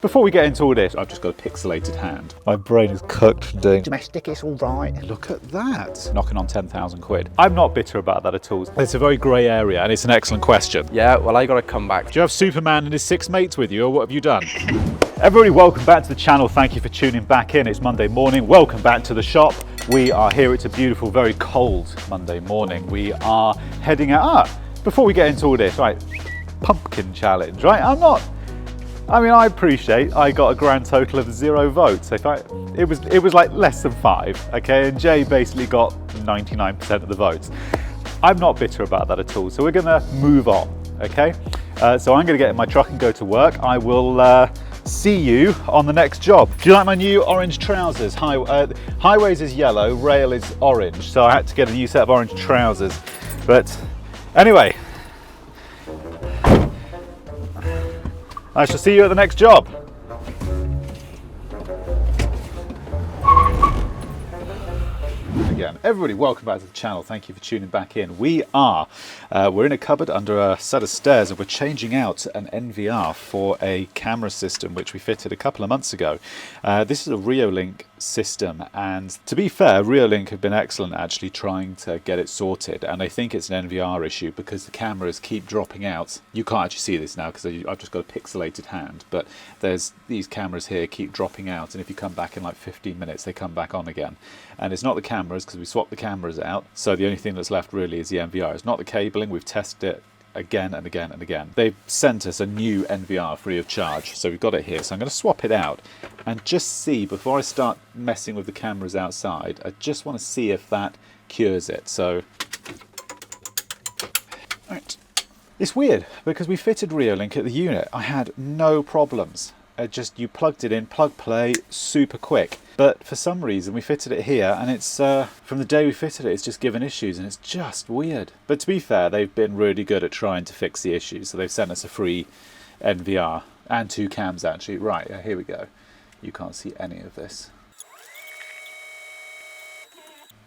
Before we get into all this, I've just got a pixelated hand. My brain is cooked from doing domestic, it's all right. Look at that. Knocking on 10,000 quid. I'm not bitter about that at all. It's a very grey area and it's an excellent question. Yeah, well, I got to come back. Do you have Superman and his 6 mates with you, or what have you done? Everybody, welcome back to the channel. Thank you for tuning back in. It's Monday morning. Welcome back to the shop. We are here. It's a beautiful, very cold Monday morning. We are heading out. Before we get into all this, right, pumpkin challenge, right? I appreciate I got a grand total of 0 votes. In fact, it was like less than 5, okay? And Jay basically got 99% of the votes. I'm not bitter about that at all. So we're gonna move on, okay? So I'm gonna get in my truck and go to work. I will see you on the next job. Do you like my new orange trousers? Highways is yellow, rail is orange. So I had to get a new set of orange trousers. But anyway, I shall see you at the next job. Again, everybody, welcome back to the channel. Thank you for tuning back in. We're in a cupboard under a set of stairs, and we're changing out an NVR for a camera system which we fitted a couple of months ago. This is a Reolink system, and to be fair, Reolink have been excellent actually trying to get it sorted, and I think it's an NVR issue because the cameras keep dropping out. You can't actually see this now because I've just got a pixelated hand, but there's these cameras here keep dropping out, and if you come back in like 15 minutes they come back on again. And it's not the cameras because we swapped the cameras out, so the only thing that's left really is the NVR. It's not the cabling. We've tested it again and again and again. They've sent us a new NVR free of charge, so we've got it here. So I'm going to swap it out and just see, before I start messing with the cameras outside, I just want to see if that cures it. So right. It's weird because we fitted Reolink at the unit. I had no problems. You plugged it in, plug play, super quick. But for some reason we fitted it here, and it's from the day we fitted it, it's just given issues, and it's just weird. But to be fair, they've been really good at trying to fix the issues. So they've sent us a free NVR and 2 cams actually. Right, here we go. You can't see any of this.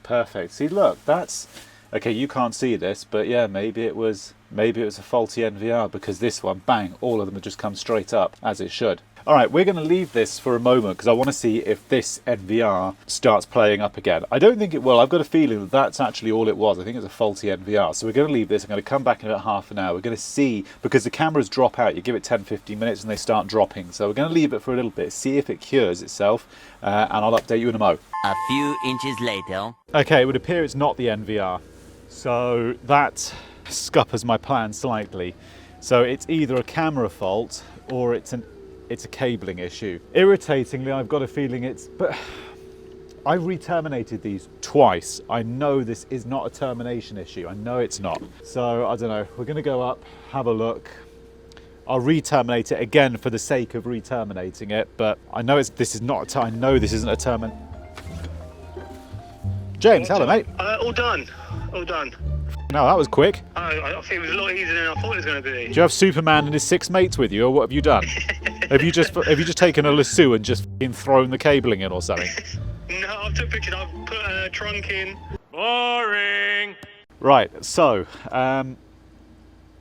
Perfect. See, look, that's okay. You can't see this, but yeah, maybe it was a faulty NVR, because this one, bang, all of them have just come straight up as it should. All right, we're going to leave this for a moment because I want to see if this NVR starts playing up again. I don't think it will. I've got a feeling that that's actually all it was. I think it's a faulty NVR. So we're going to leave this. I'm going to come back in about half an hour. We're going to see, because the cameras drop out. You give it 10-15 minutes and they start dropping. So we're going to leave it for a little bit, see if it cures itself, and I'll update you in a mo. A few inches later. Okay, it would appear it's not the NVR. So that scuppers my plan slightly. So it's either a camera fault or it's a cabling issue. Irritatingly, I've got a feeling but I've re-terminated these twice. I know this is not a termination issue. I know it's not. So I don't know. We're going to go up, have a look. I'll re-terminate it again for the sake of re-terminating it, but I know I know this isn't a termination. James, hello, mate. All done. All done. No, that was quick. I think it was a lot easier than I thought it was going to be. Do you have Superman and his 6 mates with you, or what have you done? Have you just taken a lasso and just thrown the cabling in or something? No, I've took pictures. I've put a trunk in. Boring. Right. So,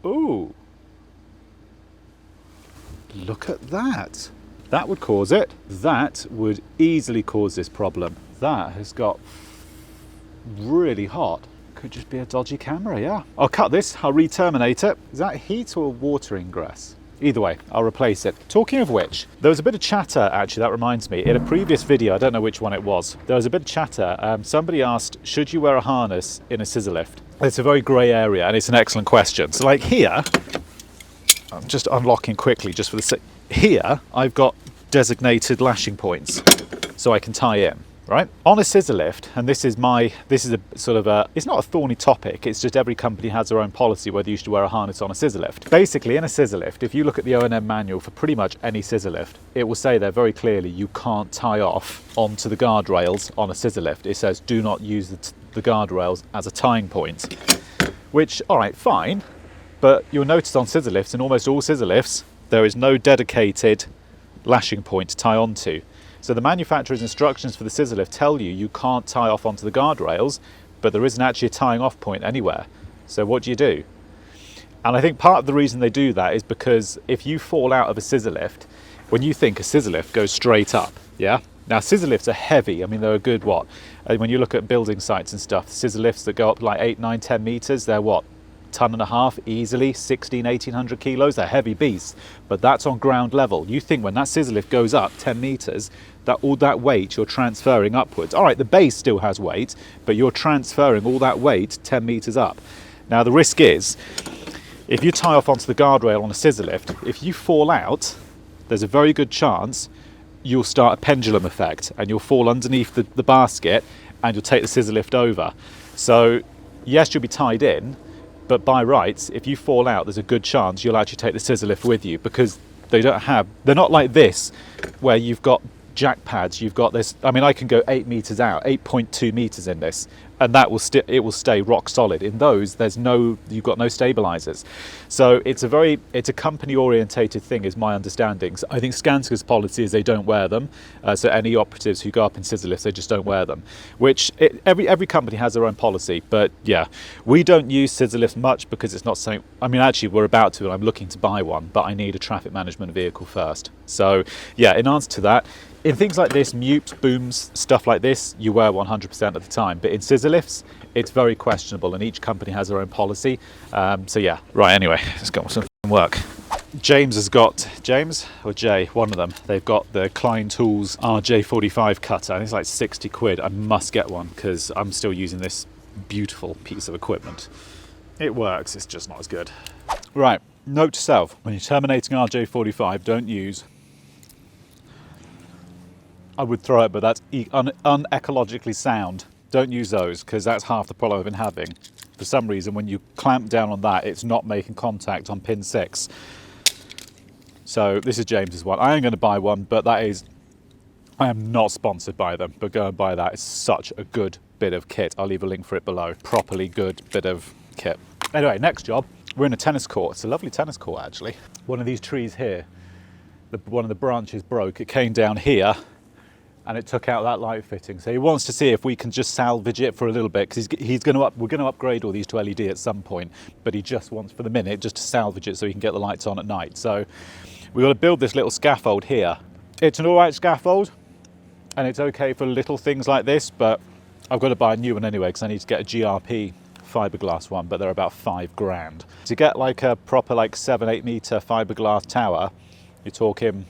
ooh, look at that. That would cause it. That would easily cause this problem. That has got really hot. Could just be a dodgy camera, yeah. I'll cut this, I'll re-terminate it. Is that heat or water ingress? Either way, I'll replace it. Talking of which, there was a bit of chatter, actually, that reminds me. In a previous video, I don't know which one it was, there was a bit of chatter. Somebody asked, should you wear a harness in a scissor lift? It's a very grey area, and it's an excellent question. So like here, I'm just unlocking quickly just for the sake. Here, I've got designated lashing points, so I can tie in. Right? On a scissor lift, and this is a sort of it's not a thorny topic, it's just every company has their own policy whether you should wear a harness on a scissor lift. Basically, in a scissor lift, if you look at the O&M manual for pretty much any scissor lift, it will say there very clearly you can't tie off onto the guardrails on a scissor lift. It says do not use the guardrails as a tying point, which, all right, fine, but you'll notice on scissor lifts, in almost all scissor lifts, there is no dedicated lashing point to tie onto. So the manufacturer's instructions for the scissor lift tell you can't tie off onto the guardrails, but there isn't actually a tying off point anywhere. So what do? And I think part of the reason they do that is because if you fall out of a scissor lift, when you think a scissor lift goes straight up, yeah? Now scissor lifts are heavy. I mean, they're a good what? When you look at building sites and stuff, scissor lifts that go up like 8, 9, 10 meters, they're what? Ton and a half easily, 1,800 kilos. They're heavy beasts, but that's on ground level. You think when that scissor lift goes up 10 meters, that all that weight you're transferring upwards. All right, the base still has weight, but you're transferring all that weight 10 meters up. Now the risk is, if you tie off onto the guardrail on a scissor lift, if you fall out, there's a very good chance you'll start a pendulum effect and you'll fall underneath the basket and you'll take the scissor lift over. So yes, you'll be tied in, but by rights, if you fall out, there's a good chance you'll actually take the scissor lift with you, because they're not like this, where you've got jack pads, you've got this. I mean, I can go 8 meters out, 8.2 meters in this, and that will it will stay rock solid. In those, you've got no stabilizers. So it's a company orientated thing, is my understanding. So I think Skanska's policy is they don't wear them. So any operatives who go up in scissor lifts, they just don't wear them. Which every company has their own policy. But yeah, we don't use scissor lifts much because it's not something. I mean, actually, we're about to, and I'm looking to buy one, but I need a traffic management vehicle first. So yeah, in answer to that, in things like this, mutes, booms, stuff like this, you wear 100% of the time. But in scissor lifts, it's very questionable, and each company has their own policy. So yeah, right, anyway, let's get on some work. James has got, James or Jay, one of them, they've got the Klein Tools RJ45 cutter. I think it's like 60 quid. I must get one because I'm still using this beautiful piece of equipment. It works, it's just not as good. Right, note to self, when you're terminating RJ45, don't use, I would throw it, but that's unecologically sound. Don't use those, because that's half the problem I've been having. For some reason, when you clamp down on that, it's not making contact on pin 6. So this is James's one. I am going to buy one, but I am not sponsored by them, but go and buy that. It's such a good bit of kit. I'll leave a link for it below. Properly good bit of kit. Anyway, next job. We're in a tennis court. It's a lovely tennis court, actually. One of these trees here, one of the branches broke. It came down here, and it took out that light fitting. So he wants to see if we can just salvage it for a little bit, because we're going to upgrade all these to LED at some point, but he just wants, for the minute, just to salvage it so he can get the lights on at night. So we've got to build this little scaffold here. It's an all right scaffold, and it's okay for little things like this, but I've got to buy a new one anyway, because I need to get a GRP fiberglass one, but they're about £5,000. To get like a proper like 7-8 meter fiberglass tower, you're talking,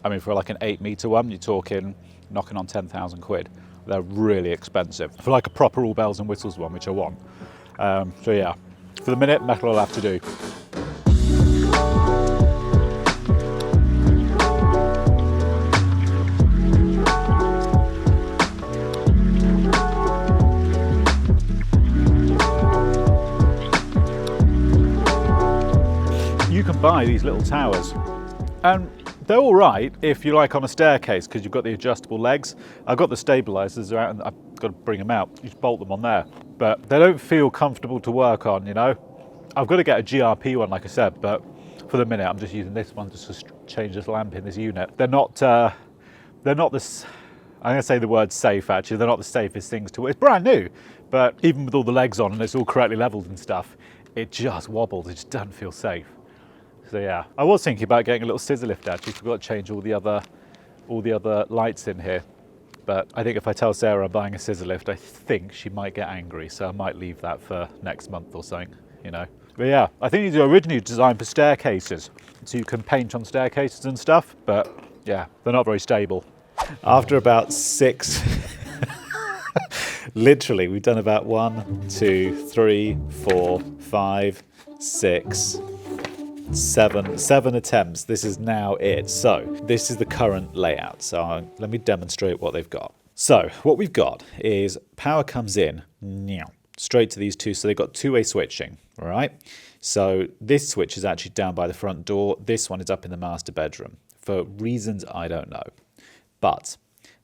I mean, for like an 8 meter one, you're talking knocking on 10,000 quid. They're really expensive. For like a proper all bells and whistles one, which I want. So yeah, for the minute, metal will have to do. You can buy these little towers, and they're all right if you like on a staircase, because you've got the adjustable legs. I've got the stabilizers out, and I've got to bring them out. You just bolt them on there, but they don't feel comfortable to work on, you know. I've got to get a GRP one, like I said, but for the minute I'm just using this one just to change this lamp in this unit. They're not this, I'm going to say the word safe, actually. They're not the safest things to. It's brand new, but even with all the legs on and it's all correctly leveled and stuff, it just wobbles. It just doesn't feel safe. So yeah, I was thinking about getting a little scissor lift, actually. Forgot to change all the other lights in here. But I think if I tell Sarah I'm buying a scissor lift, I think she might get angry. So I might leave that for next month or something, you know. But yeah, I think these are originally designed for staircases, so you can paint on staircases and stuff. But yeah, they're not very stable. After about 6, literally, we've done about 1, 2, 3, 4, 5, 6. 7 attempts. This is now it. So this is the current layout. So let me demonstrate what they've got. So what we've got is power comes in straight to these two. So they've got two-way switching. All right. So this switch is actually down by the front door. This one is up in the master bedroom for reasons I don't know. But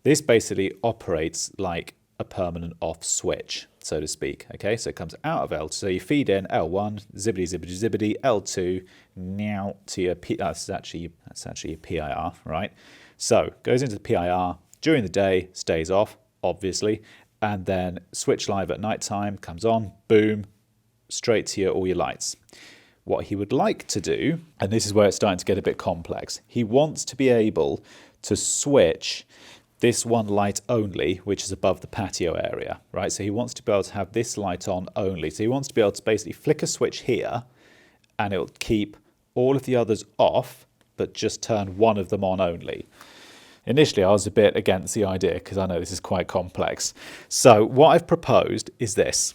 this basically operates like a permanent off switch, so to speak. Okay, so it comes out of L2, so you feed in L1, zibbity zibbity zibbity, L2, now to your P. That's actually your PIR, right? So goes into the PIR during the day, stays off, obviously, and then switch live at night time, comes on, boom, straight to all your lights. what he would like to do, and this is where it's starting to get a bit complex, he wants to be able to switch this one light only, which is above the patio area, right? So he wants to be able to have this light on only. So he wants to be able to basically flick a switch here, and it'll keep all of the others off, but just turn one of them on only. Initially, I was a bit against the idea because I know this is quite complex. So what I've proposed is this.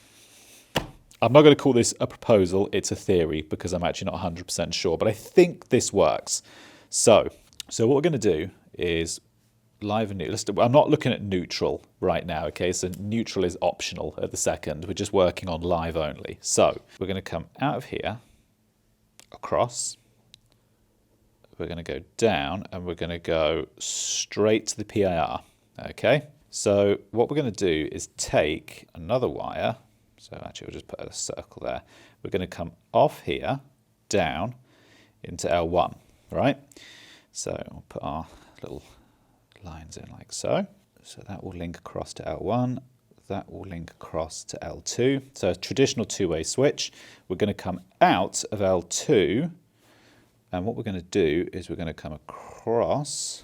I'm not going to call this a proposal, it's a theory, because I'm actually not 100% sure, but I think this works. So what we're going to do is live and neutral. I'm not looking at neutral right now, okay? So neutral is optional at the second. We're just working on live only. So we're going to come out of here, across. We're going to go down, and we're going to go straight to the PIR, okay? So what we're going to do is take another wire. So actually, we'll just put a circle there. We're going to come off here, down into L1, right? So we'll put our little lines in like so. So that will link across to L1. That will link across to L2. So a traditional two-way switch. We're going to come out of L2. And what we're going to do is we're going to come across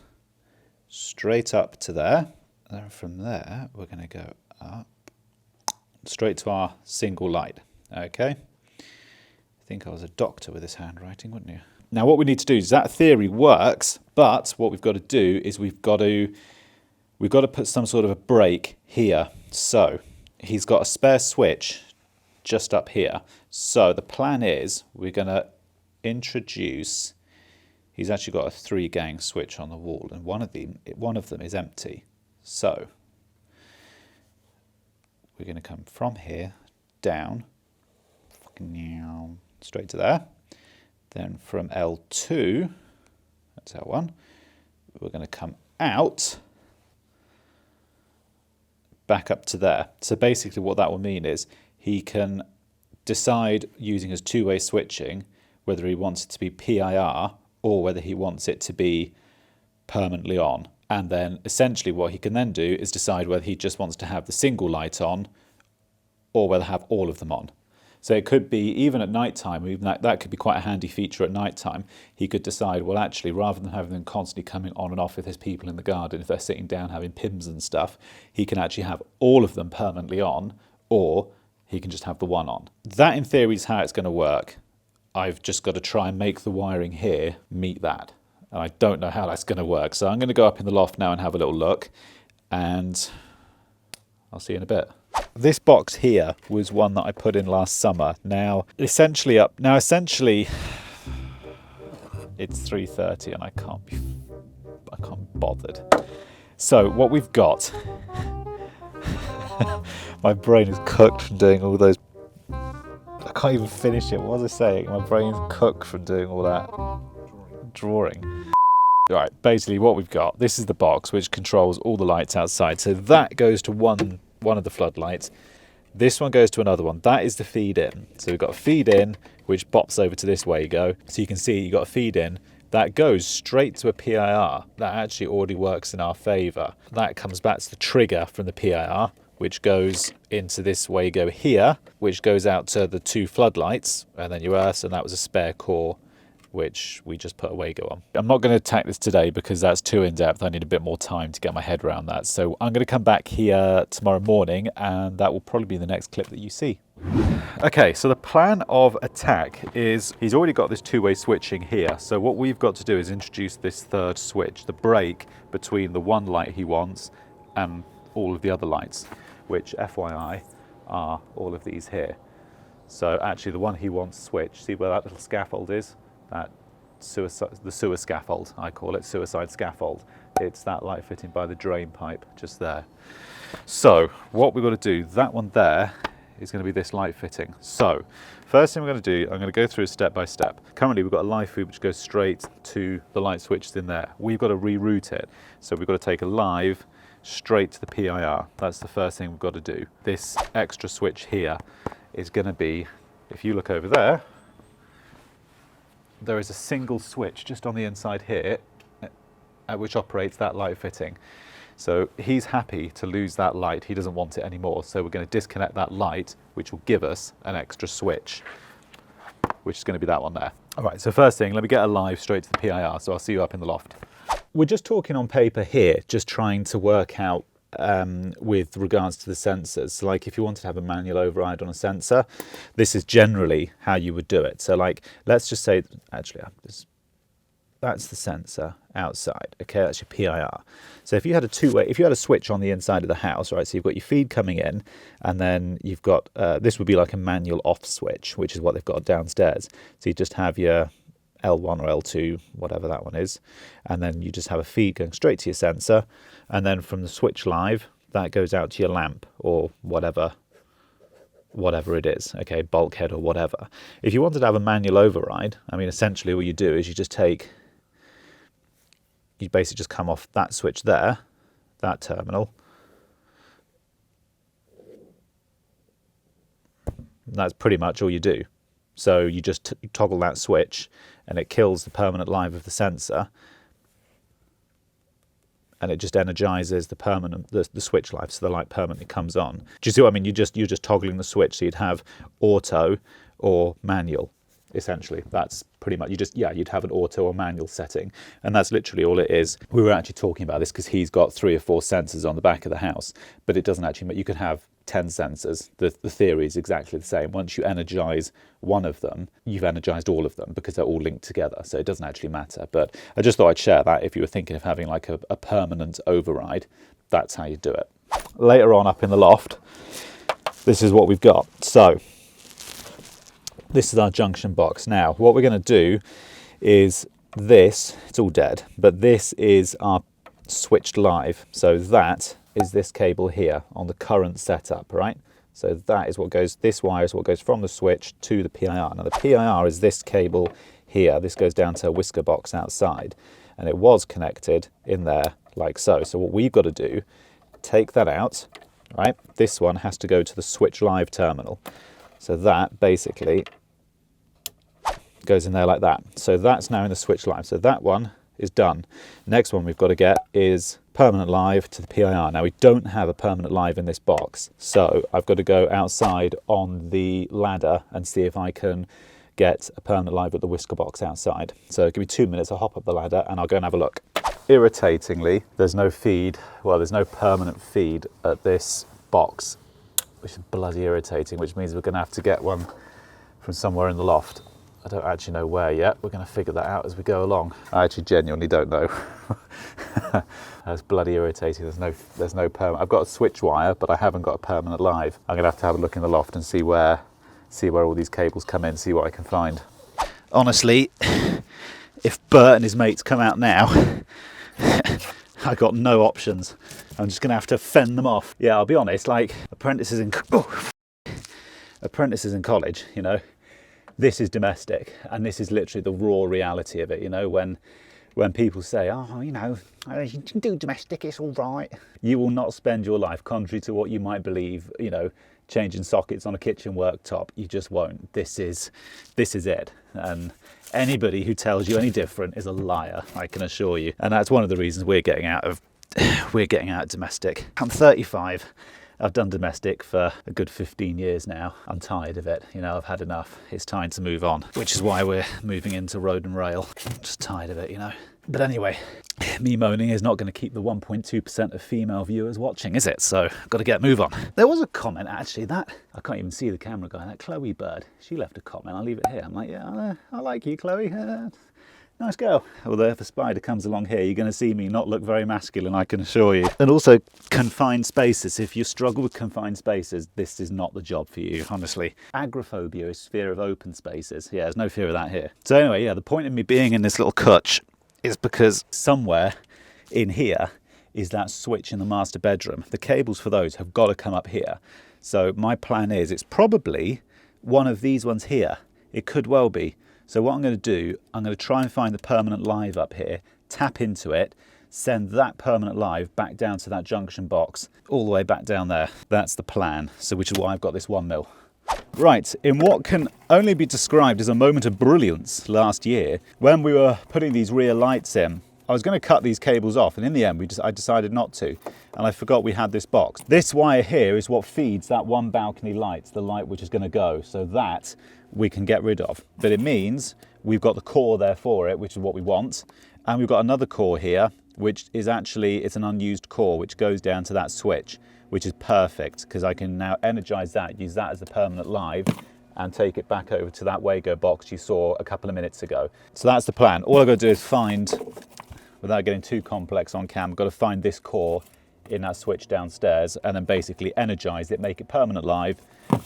straight up to there. And then from there, we're going to go up straight to our single light, okay? I think I was a doctor with this handwriting, wouldn't you? Now what we need to do is that theory works, but what we've got to do is we've got to put some sort of a break here. So he's got a spare switch just up here. So the plan is we're going to introduce, he's actually got a 3-gang switch on the wall, and one of them is empty. So we're going to come from here down, straight to there. Then from L2, that's L1, we're going to come out, back up to there. So basically what that will mean is he can decide using his two-way switching whether he wants it to be PIR or whether he wants it to be permanently on. And then essentially what he can then do is decide whether he just wants to have the single light on or whether have all of them on. So it could be, even at night time, even that could be quite a handy feature at night time. He could decide, well, actually, rather than having them constantly coming on and off with his people in the garden, if they're sitting down having pims and stuff, he can actually have all of them permanently on, or he can just have the one on. That, in theory, is how it's going to work. I've just got to try and make the wiring here meet that. And I don't know how that's going to work. So I'm going to go up in the loft now and have a little look, and I'll see you in a bit. This box here was one that I put in last summer. Now essentially it's 3:30 and I can't be bothered. So what we've got, my brain is cooked from doing all those, I can't even finish it. What was I saying? My brain's cooked from doing all that drawing. Right, basically what we've got, this is the box which controls all the lights outside. So that goes to one of the floodlights. This one goes to another one. That is the feed in. So we've got a feed in which bops over to this Wago. So you can see you've got a feed in that goes straight to a PIR. That actually already works in our favour. That comes back to the trigger from the PIR, which goes into this Wago here, which goes out to the 2 floodlights, and then your earth, and that was a spare core which we just put a Wago on. I'm not going to attack this today because that's too in-depth. I need a bit more time to get my head around that. So I'm going to come back here tomorrow morning, and that will probably be the next clip that you see. Okay, so the plan of attack is he's already got this two-way switching here. So what we've got to do is introduce this 3rd switch, the break between the one light he wants and all of the other lights, which FYI are all of these here. So actually the one he wants switched, see where that little scaffold is? That the sewer scaffold, I call it, suicide scaffold. It's that light fitting by the drain pipe just there. So what we've got to do, that one there is going to be this light fitting. So first thing we're going to do, I'm going to go through step by step. Currently we've got a live feed which goes straight to the light switches in there. We've got to reroute it. So we've got to take a live straight to the PIR. That's the first thing we've got to do. This extra switch here is going to be, if you look over there, there is a single switch just on the inside here which operates that light fitting. So he's happy to lose that light. He doesn't want it anymore. So we're going to disconnect that light, which will give us an extra switch. which is going to be that one there. All right, so first thing, let me get a live straight to the PIR, so I'll see you up in the loft. We're just talking on paper here, just trying to work out with regards to the sensors. So like if you wanted to have a manual override on a sensor, this is generally how you would do it. So like, let's just say, actually, that's the sensor outside, okay, that's your PIR. So if you had a two-way, if you had a switch on the inside of the house, right, so you've got your feed coming in, and then you've got, this would be like a manual off switch, which is what they've got downstairs. So you just have your L1 or L2, whatever that one is, and then you just have a feed going straight to your sensor, and then from the switch live, that goes out to your lamp or whatever it is, okay, bulkhead or whatever. If you wanted to have a manual override, I mean, essentially what you do is you basically just come off that switch there, that terminal. And that's pretty much all you do. So you just toggle that switch and it kills the permanent live of the sensor, and it just energizes the switch live, so the light permanently comes on. Do you see what I mean? You're just toggling the switch, so you'd have auto or manual. Essentially, that's pretty much, you'd have an auto or manual setting, and that's literally all it is. We were actually talking about this because he's got 3 or 4 sensors on the back of the house, but it doesn't actually, you could have 10 sensors. The theory is exactly the same. Once you energize one of them, you've energized all of them because they're all linked together, so it doesn't actually matter. But I just thought I'd share that if you were thinking of having like a permanent override, that's how you do it. Later on up in the loft, this is what we've got. So this is our junction box. Now, what we're going to do is this, it's all dead, but this is our switched live. So that is this cable here on the current setup, right? So that is what goes, this wire is what goes from the switch to the PIR. Now the PIR is this cable here. This goes down to a whisker box outside, and it was connected in there like so. So what we've got to do, take that out, right? This one has to go to the switch live terminal. So that basically goes in there like that. So that's now in the switch live. So that one is done. Next one we've got to get is permanent live to the PIR. Now we don't have a permanent live in this box, so I've got to go outside on the ladder and see if I can get a permanent live at the whisker box outside. So give me 2 minutes, I'll hop up the ladder and I'll go and have a look. Irritatingly, there's no feed, well, there's no permanent feed at this box, which is bloody irritating, which means we're going to have to get one from somewhere in the loft. I don't actually know where yet. We're going to figure that out as we go along. I actually genuinely don't know. That's bloody irritating. There's no permanent. I've got a switch wire, but I haven't got a permanent live. I'm going to have a look in the loft and see where all these cables come in, see what I can find. Honestly, if Bert and his mates come out now, I got no options. I'm just going to have to fend them off. Yeah, I'll be honest. Like apprentices in college, you know. This is domestic, and this is literally the raw reality of it, you know, when people say, oh, you know, you can do domestic, it's all right. You will not spend your life, contrary to what you might believe, you know, changing sockets on a kitchen worktop. You just won't. This is it. And anybody who tells you any different is a liar, I can assure you. And that's one of the reasons we're getting out of domestic. I'm 35. I've done domestic for a good 15 years now. I'm tired of it, you know, I've had enough. It's time to move on, which is why we're moving into road and rail. I'm just tired of it, you know. But anyway, me moaning is not going to keep the 1.2% of female viewers watching, is it? So I've got to move on. There was a comment actually that, I can't even see the camera guy, that Chloe bird, she left a comment. I'll leave it here. I'm like, yeah, I like you, Chloe. Nice girl. Although if a spider comes along here, you're going to see me not look very masculine, I can assure you. And also confined spaces. If you struggle with confined spaces, this is not the job for you, honestly. Agoraphobia is fear of open spaces. Yeah, there's no fear of that here. So anyway, yeah, the point of me being in this little cutch is because somewhere in here is that switch in the master bedroom. The cables for those have got to come up here. So my plan is, it's probably one of these ones here. It could well be. So what I'm going to do, I'm going to try and find the permanent live up here, tap into it, send that permanent live back down to that junction box, all the way back down there. That's the plan. So which is why I've got this 1 mil. Right, in what can only be described as a moment of brilliance last year, when we were putting these rear lights in, I was going to cut these cables off, and in the end I decided not to, and I forgot we had this box. This wire here is what feeds that one balcony light, the light which is going to go, so that we can get rid of. But it means we've got the core there for it, which is what we want. And we've got another core here, which is actually, it's an unused core, which goes down to that switch, which is perfect because I can now energize that, use that as the permanent live, and take it back over to that Wago box you saw a couple of minutes ago. So that's the plan. All I've got to do is find, without getting too complex on cam, I've got to find this core in that switch downstairs and then basically energize it, make it permanent live,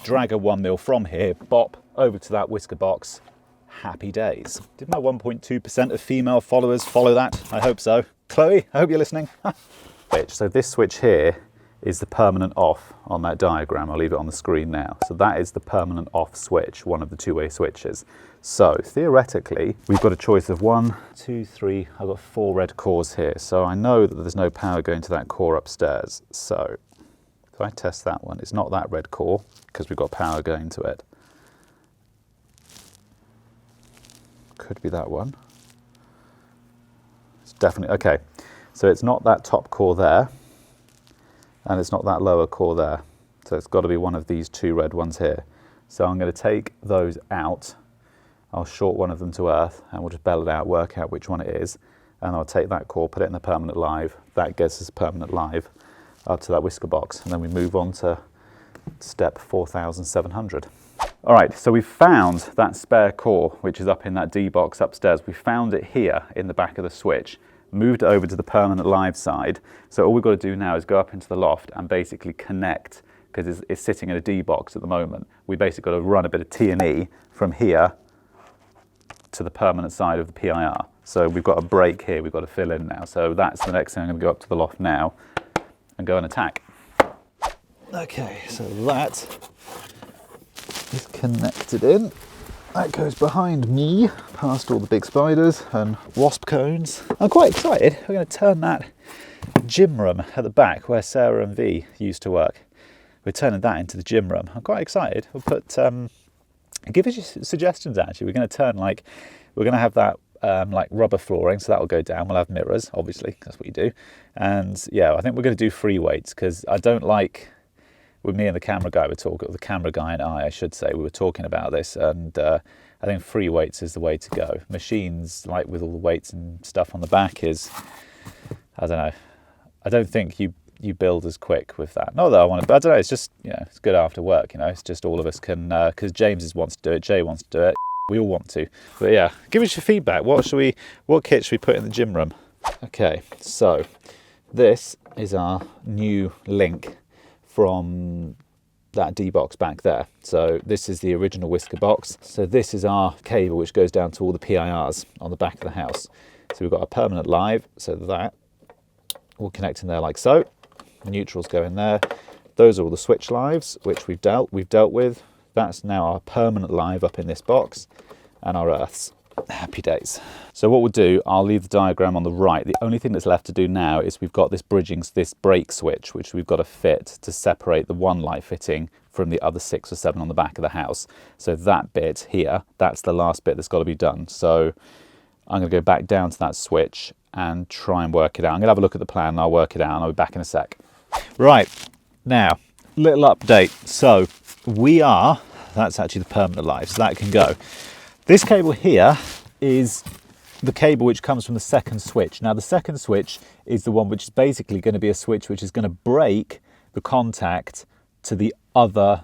drag a 1mm from here, bop, over to that whisker box. Happy days. Did my 1.2% of female followers follow that? I hope so. Chloe, I hope you're listening. So this switch here is the permanent off on that diagram. I'll leave it on the screen now. So that is the permanent off switch, one of the two-way switches. So theoretically, we've got a choice of 1, 2, 3, I've got 4 red cores here. So I know that there's no power going to that core upstairs. So if I test that one, it's not that red core because we've got power going to it. Could be that one. It's definitely, okay. So it's not that top core there, and it's not that lower core there. So it's got to be one of these 2 red ones here. So I'm going to take those out. I'll short one of them to earth, and we'll just bell it out, work out which one it is. And I'll take that core, put it in the permanent live. That gets us permanent live up to that whisker box. And then we move on to step 4700. All right, so we've found that spare core, which is up in that D box upstairs. We found it here in the back of the switch, moved it over to the permanent live side. So all we've got to do now is go up into the loft and basically connect, because it's sitting in a D box at the moment. We basically got to run a bit of T&E from here to the permanent side of the PIR. So we've got a break here we've got to fill in now. So that's the next thing. I'm going to go up to the loft now and go and attack. Okay, so that is connected in. That goes behind me, past all the big spiders and wasp cones. I'm quite excited. We're going to turn that gym room at the back where Sarah and V used to work. We're turning that into the gym room. I'm quite excited. We'll put, give us your suggestions actually. We're going to turn we're going to have that like rubber flooring, so that will go down. We'll have mirrors, obviously, that's what you do. And yeah, I think we're going to do free weights because I don't like, with me and the camera guy, the camera guy and I should say, we were talking about this, and I think free weights is the way to go. Machines, like with all the weights and stuff on the back, is, I don't know. I don't think you build as quick with that. Not that I want to, but I don't know. It's just, you know, it's good after work. You know, it's just all of us can, because James wants to do it, Jay wants to do it, we all want to. But yeah, give us your feedback. What kit should we put in the gym room? Okay, so this is our new link from that D box back there. So this is the original whisker box. So this is our cable which goes down to all the PIRs on the back of the house. So we've got a permanent live, so that will connect in there like so. The neutrals go in there. Those are all the switch lives which we've dealt with. That's now our permanent live up in this box, and our earths. Happy days. So what we'll do, I'll leave the diagram on the right. The only thing that's left to do now is we've got this this brake switch, which we've got to fit to separate the one light fitting from the other 6 or 7 on the back of the house. So that bit here, that's the last bit that's got to be done. So I'm going to go back down to that switch and try and work it out. I'm going to have a look at the plan and I'll work it out, and I'll be back in a sec. Right, now, little update. So that's actually the permanent live, so that can go. This cable here is the cable which comes from the second switch. Now the second switch is the one which is basically going to be a switch which is going to break the contact to the other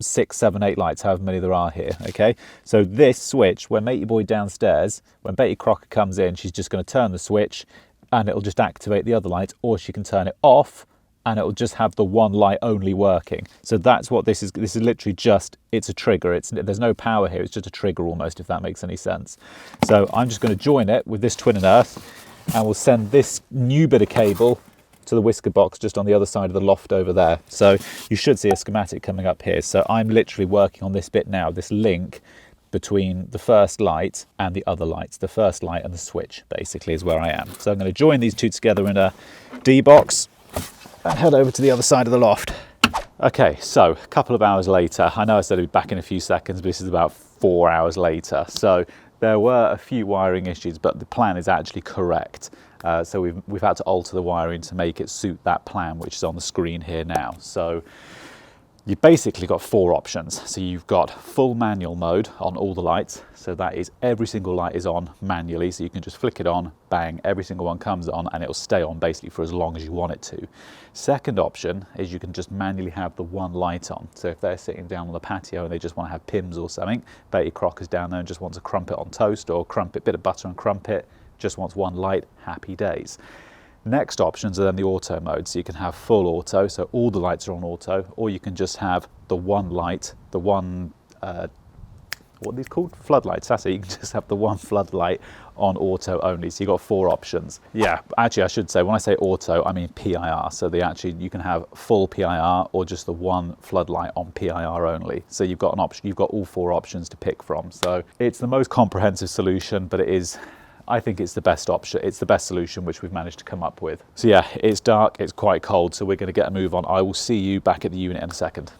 6, 7, 8 lights, however many there are here, okay? So this switch, when Matey Boy downstairs, when Betty Crocker comes in, she's just going to turn the switch and it'll just activate the other lights, or she can turn it off and it'll just have the one light only working. So that's what this is. This is literally just, it's a trigger. There's no power here. It's just a trigger almost, if that makes any sense. So I'm just going to join it with this twin and earth, and we'll send this new bit of cable to the whisker box just on the other side of the loft over there. So you should see a schematic coming up here. So I'm literally working on this bit now, this link between the first light and the other lights. The first light and the switch basically is where I am. So I'm going to join these two together in a D box and head over to the other side of the loft. Okay, so a couple of hours later, I know I said I'd be back in a few seconds, but this is about 4 hours later. So there were a few wiring issues, but the plan is actually correct. So we've had to alter the wiring to make it suit that plan, which is on the screen here now. So You've basically got 4 options. So you've got full manual mode on all the lights. So that is every single light is on manually. So you can just flick it on, bang, every single one comes on and it'll stay on basically for as long as you want it to. Second option is you can just manually have the one light on. So if they're sitting down on the patio and they just want to have Pims or something, Betty Crocker's down there and just wants a crumpet on toast or crumpet, bit of butter and crumpet, just wants one light, happy days. Next options are then the auto mode, so you can have full auto, so all the lights are on auto, or you can just have the one light, the one, what are these called? Floodlights, that's it. You can just have the one floodlight on auto only, so you've got 4 options. Yeah, actually I should say, when I say auto, I mean PIR, so you can have full PIR or just the one floodlight on PIR only. So you've got an option, you've got all 4 options to pick from. So it's the most comprehensive solution, but it is, I think it's the best option. It's the best solution which we've managed to come up with. So yeah, it's dark, it's quite cold, so we're going to get a move on. I will see you back at the unit in a second.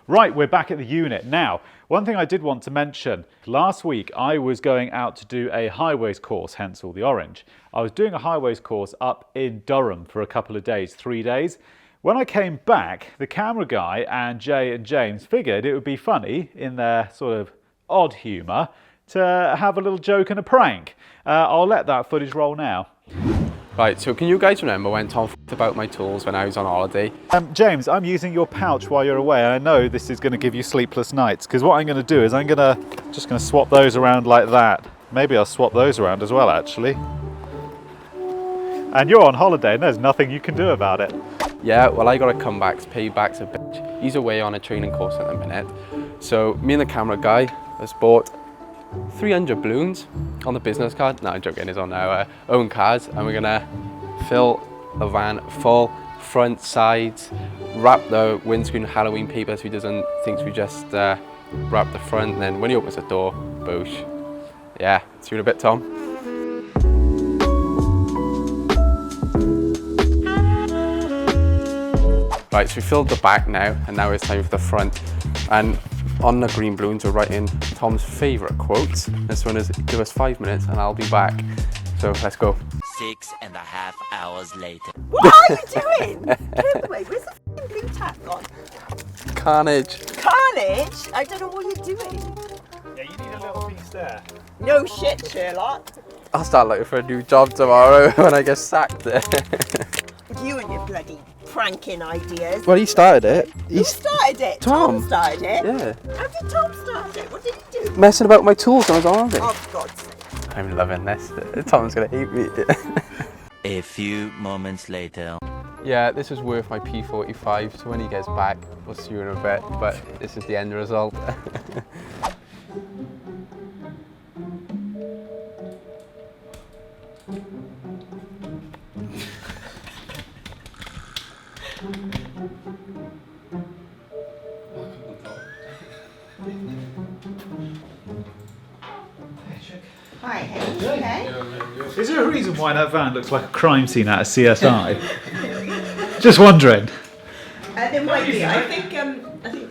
Right, we're back at the unit. Now, one thing I did want to mention, last week I was going out to do a highways course, hence all the orange. I was doing a highways course up in Durham for a couple of days, 3 days. When I came back, the camera guy and Jay and James figured it would be funny in their sort of odd humour to have a little joke and a prank. I'll let that footage roll now. Right, so can you guys remember when Tom f***ed about my tools when I was on holiday? James, I'm using your pouch while you're away, and I know this is going to give you sleepless nights, because what I'm going to do is I'm just going to swap those around like that. Maybe I'll swap those around as well, actually. And you're on holiday and there's nothing you can do about it. Yeah, well, I got a comeback. Payback's a bitch. He's away on a training course at the minute. So me and the camera guy has bought 300 balloons on the business card. No, I'm joking, it's on our own cards, and we're gonna fill the van full, front, sides, wrap the windscreen Halloween paper so he doesn't think we just wrap the front, and then when he opens the door, boosh. Yeah, see you in a bit, Tom. Right, so we filled the back now, and now it's time for the front. And on the green balloons, we're writing Tom's favourite quotes. This one is, give us 5 minutes and I'll be back. So let's go. 6.5 hours later. What are you doing? Wait, where's the f***ing blue tack gone? Carnage. Carnage? I don't know what you're doing. Yeah, you need a little piece there. No shit, Sherlock. I'll start looking for a new job tomorrow when I get sacked. You and your bloody pranking ideas. Well, he started it. Who started it? Tom started it? Yeah. How did Tom start it? What did he do? Messing about my tools when I was on holiday. Oh, for God's sake. I'm loving this. Tom's gonna hate me. A few moments later. Yeah, this is worth my P45, so when he gets back, we'll see you in a bit, but this is the end result. Hi, okay? Is there a reason why that van looks like a crime scene out of CSI? Just wondering. There might be. I think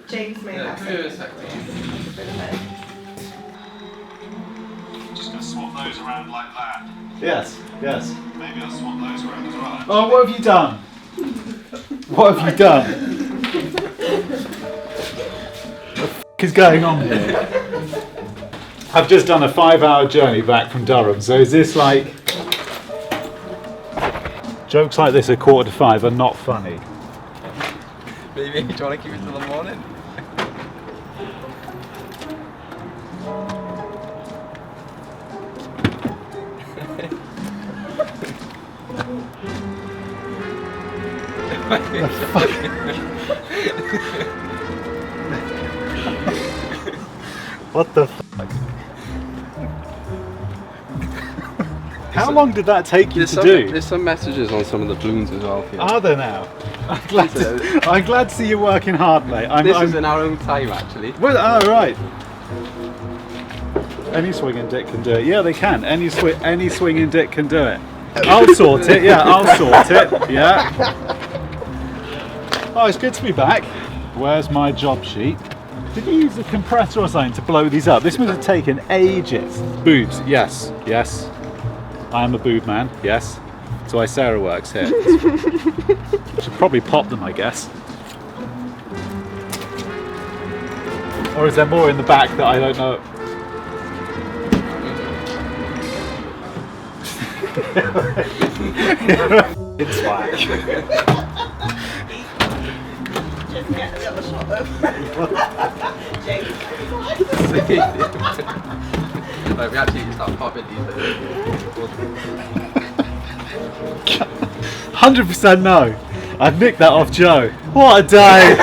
James may have something. Just gonna swap those around like that. Yes. Maybe I'll swap those around as well. Oh, what have you done? What have you done? What the f*** is going on here? I've just done a 5-hour journey back from Durham, so is this like... Jokes like this at 4:45 are not funny. Maybe, do you want to keep it till the morning? What the fuck? How long did that take you to do? There's some messages on some of the balloons as well. Are there now? I'm glad to see you working hard, mate. This is in our own time, actually. Well, oh, right. Any swinging dick can do it. Yeah, they can. Any swinging dick can do it. I'll sort it. Yeah, I'll sort it. Yeah. Oh, it's good to be back. Where's my job sheet? Did you use a compressor or something to blow these up? This must have taken ages. Boobs, yes. I am a boob man, yes. That's why Sarah works here. Should probably pop them, I guess. Or is there more in the back that I don't know? It's swag. Just get a little shot of James. Like, we actually can start popping these. 100% no. I've nicked that off Joe. What a day!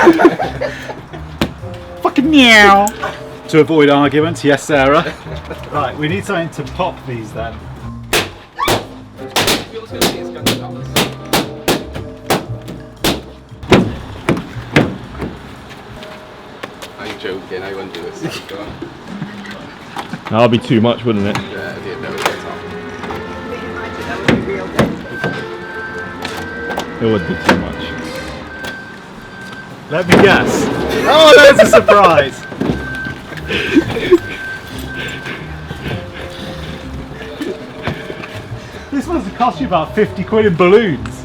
Fucking meow! To avoid arguments, yes, Sarah. Right, we need something to pop these then. I'm joking, I wouldn't do this. Go on. That'll be too much, wouldn't it? Yeah, I didn't know it was on. That would be real good. It would be too much. Let me guess. Oh, that's a surprise! This must have cost you about 50 quid in balloons.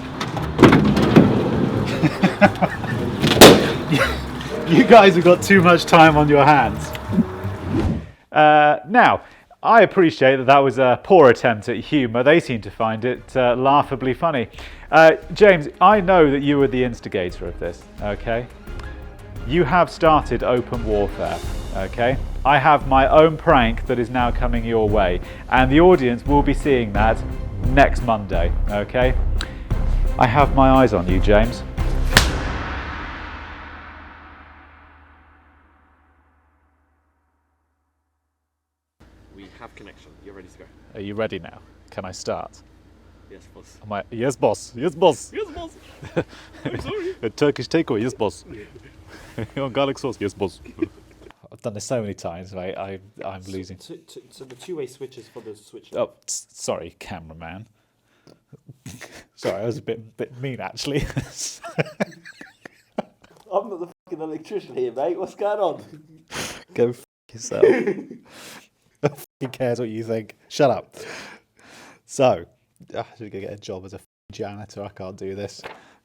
You guys have got too much time on your hands. Now, I appreciate that was a poor attempt at humour. They seem to find it laughably funny. James, I know that you were the instigator of this, okay? You have started open warfare, okay? I have my own prank that is now coming your way, and the audience will be seeing that next Monday, okay? I have my eyes on you, James. We have connection. You're ready to go. Are you ready now? Can I start? Yes, boss. Yes, boss. Yes, boss. Yes, boss. I'm sorry. A Turkish takeaway. Yes, boss. On garlic sauce. Yes, boss. I've done this so many times, mate. I'm losing. So the two-way switch is for the switch. Oh, sorry, cameraman. Sorry, I was a bit mean, actually. I'm not the fucking electrician here, mate. What's going on? Go f yourself. Who cares what you think? Shut up. So, I should go get a job as a janitor. I can't do this.